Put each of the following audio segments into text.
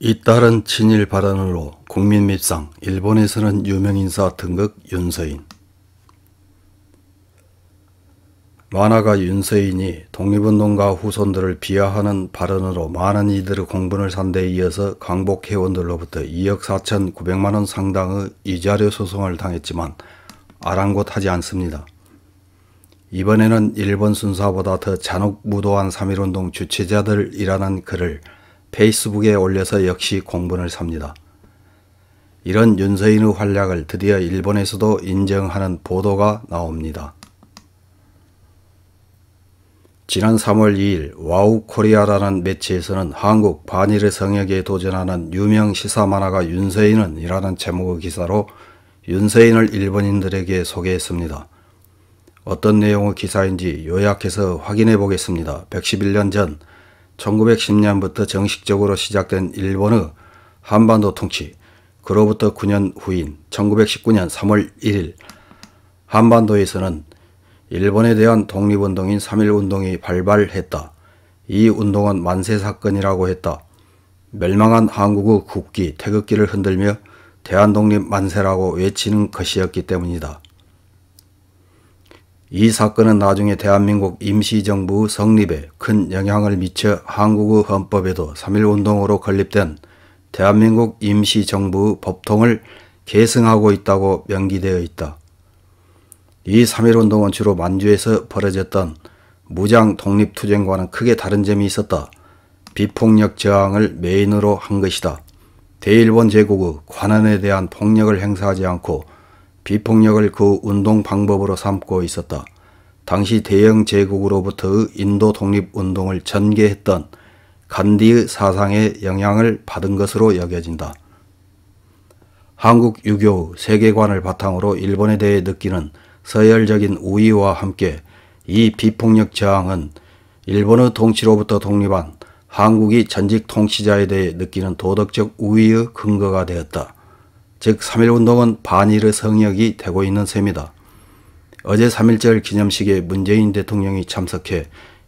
잇따른 친일 발언으로 국민 밉상, 일본에서는 유명인사 등극 윤서인. 만화가 윤서인이 독립운동가 후손들을 비하하는 발언으로 많은 이들의 공분을 산 데 이어서 광복 회원들로부터 2억 4,900만원 상당의 위자료 소송을 당했지만 아랑곳하지 않습니다. 이번에는 일본 순사보다 더 잔혹무도한 3.1운동 주체자들이라는 글을 페이스북에 올려서 역시 공분을 삽니다. 이런 윤서인의 활약을 드디어 일본에서도 인정하는 보도가 나옵니다. 지난 3월 2일 와우코리아라는 매체에서는 한국 반일의 성역에 도전하는 유명 시사 만화가 윤서인은 이라는 제목의 기사로 윤서인을 일본인들에게 소개했습니다. 어떤 내용의 기사인지 요약해서 확인해 보겠습니다. 111년 전 1910년부터 정식적으로 시작된 일본의 한반도 통치, 그로부터 9년 후인 1919년 3월 1일 한반도에서는 일본에 대한 독립운동인 3.1운동이 발발했다. 이 운동은 만세사건이라고 했다. 멸망한 한국의 국기, 태극기를 흔들며 대한독립 만세라고 외치는 것이었기 때문이다. 이 사건은 나중에 대한민국 임시정부의 성립에 큰 영향을 미쳐 한국의 헌법에도 3.1운동으로 건립된 대한민국 임시정부의 법통을 계승하고 있다고 명기되어 있다. 이 3.1운동은 주로 만주에서 벌어졌던 무장 독립투쟁과는 크게 다른 점이 있었다. 비폭력 저항을 메인으로 한 것이다. 대일본 제국의 관원에 대한 폭력을 행사하지 않고 비폭력을 그 운동 방법으로 삼고 있었다. 당시 대영 제국으로부터의 인도 독립운동을 전개했던 간디의 사상에 영향을 받은 것으로 여겨진다. 한국 유교의 세계관을 바탕으로 일본에 대해 느끼는 서열적인 우위와 함께 이 비폭력 저항은 일본의 통치로부터 독립한 한국이 전직 통치자에 대해 느끼는 도덕적 우위의 근거가 되었다. 즉 3.1운동은 반일의 성역이 되고 있는 셈이다. 어제 3.1절 기념식에 문재인 대통령이 참석해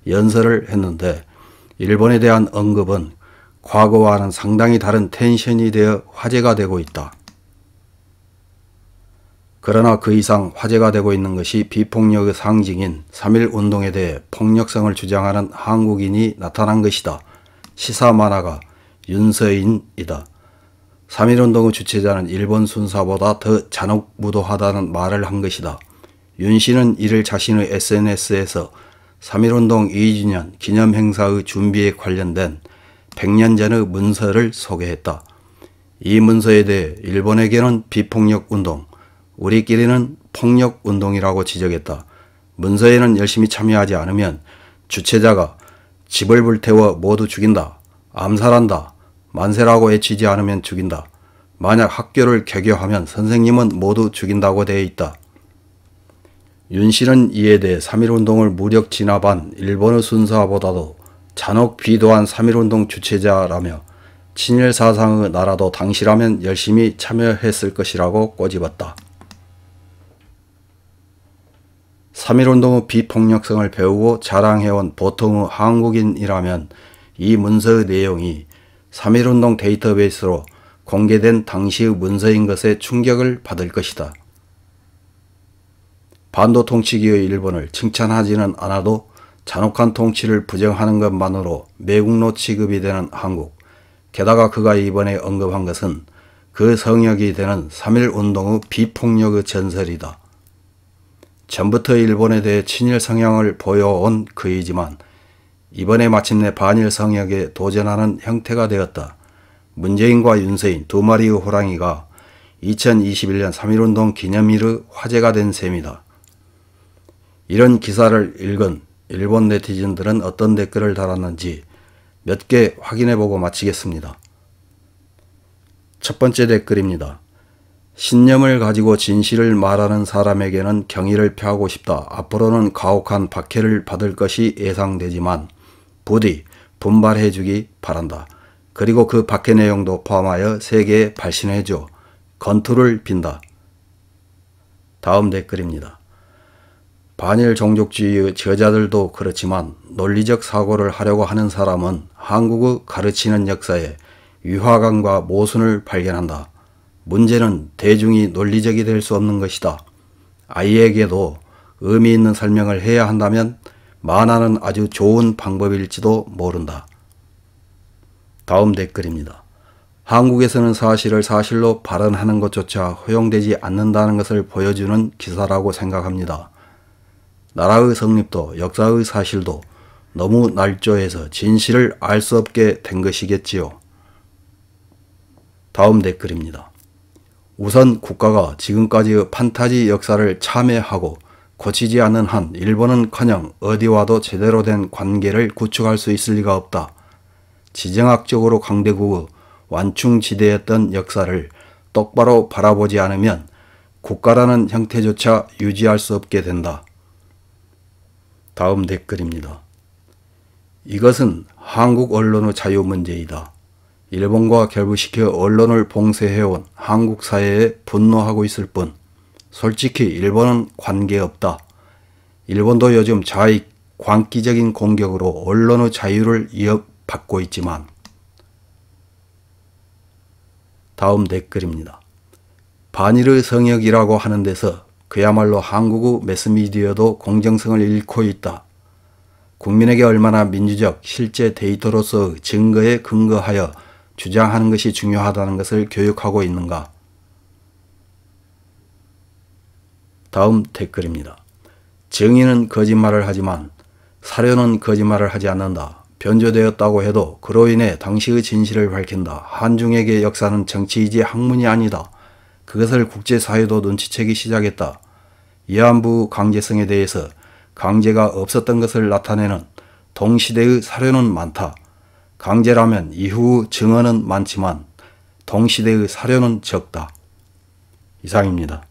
연설을 했는데 일본에 대한 언급은 과거와는 상당히 다른 텐션이 되어 화제가 되고 있다. 그러나 그 이상 화제가 되고 있는 것이 비폭력의 상징인 3.1운동에 대해 폭력성을 주장하는 한국인이 나타난 것이다. 시사 만화가 윤서인이다. 3.1운동의 주체자는 일본 순사보다 더 잔혹무도하다는 말을 한 것이다. 윤 씨는 이를 자신의 SNS에서 3.1운동 2주년 기념행사의 준비에 관련된 100년 전의 문서를 소개했다. 이 문서에 대해 일본에게는 비폭력운동, 우리끼리는 폭력운동이라고 지적했다. 문서에는 열심히 참여하지 않으면 주체자가 집을 불태워 모두 죽인다, 암살한다, 만세라고 외치지 않으면 죽인다. 만약 학교를 개교하면 선생님은 모두 죽인다고 되어 있다. 윤 씨는 이에 대해 3.1운동을 무력 진압한 일본의 순사보다도 잔혹 비도한 3.1운동 주체자라며 친일 사상의 나라도 당시라면 열심히 참여했을 것이라고 꼬집었다. 3.1운동의 비폭력성을 배우고 자랑해온 보통의 한국인이라면 이 문서의 내용이 3.1운동 데이터베이스로 공개된 당시의 문서인 것에 충격을 받을 것이다. 반도 통치기의 일본을 칭찬하지는 않아도 잔혹한 통치를 부정하는 것만으로 매국노 취급이 되는 한국. 게다가 그가 이번에 언급한 것은 그 성역이 되는 3.1운동의 비폭력의 전설이다. 전부터 일본에 대해 친일 성향을 보여온 그이지만 이번에 마침내 반일 성역에 도전하는 형태가 되었다. 문재인과 윤서인 두 마리의 호랑이가 2021년 3.1운동 기념일의 화제가 된 셈이다. 이런 기사를 읽은 일본 네티즌들은 어떤 댓글을 달았는지 몇 개 확인해보고 마치겠습니다. 첫 번째 댓글입니다. 신념을 가지고 진실을 말하는 사람에게는 경의를 표하고 싶다. 앞으로는 가혹한 박해를 받을 것이 예상되지만 부디 분발해주기 바란다. 그리고 그 박해 내용도 포함하여 세계에 발신해줘. 건투를 빈다. 다음 댓글입니다. 반일 종족주의의 저자들도 그렇지만 논리적 사고를 하려고 하는 사람은 한국의 가르치는 역사에 위화감과 모순을 발견한다. 문제는 대중이 논리적이 될 수 없는 것이다. 아이에게도 의미 있는 설명을 해야 한다면 만화는 아주 좋은 방법일지도 모른다. 다음 댓글입니다. 한국에서는 사실을 사실로 발언하는 것조차 허용되지 않는다는 것을 보여주는 기사라고 생각합니다. 나라의 성립도 역사의 사실도 너무 날조해서 진실을 알 수 없게 된 것이겠지요. 다음 댓글입니다. 우선 국가가 지금까지의 판타지 역사를 참회하고 고치지 않는 한 일본은커녕 어디와도 제대로 된 관계를 구축할 수 있을 리가 없다. 지정학적으로 강대국의 완충지대였던 역사를 똑바로 바라보지 않으면 국가라는 형태조차 유지할 수 없게 된다. 다음 댓글입니다. 이것은 한국 언론의 자유 문제이다. 일본과 결부시켜 언론을 봉쇄해온 한국 사회에 분노하고 있을 뿐 솔직히 일본은 관계없다. 일본도 요즘 자익 광기적인 공격으로 언론의 자유를 위협받고 있지만. 다음 댓글입니다. 반일의 성역이라고 하는 데서 그야말로 한국의 매스미디어도 공정성을 잃고 있다. 국민에게 얼마나 민주적 실제 데이터로서 증거에 근거하여 주장하는 것이 중요하다는 것을 교육하고 있는가. 다음 댓글입니다. 정의는 거짓말을 하지만 사료는 거짓말을 하지 않는다. 변조되었다고 해도 그로 인해 당시의 진실을 밝힌다. 한중에게 역사는 정치이지 학문이 아니다. 그것을 국제사회도 눈치채기 시작했다. 위안부 강제성에 대해서 강제가 없었던 것을 나타내는 동시대의 사료는 많다. 강제라면 이후 증언은 많지만 동시대의 사료는 적다. 이상입니다.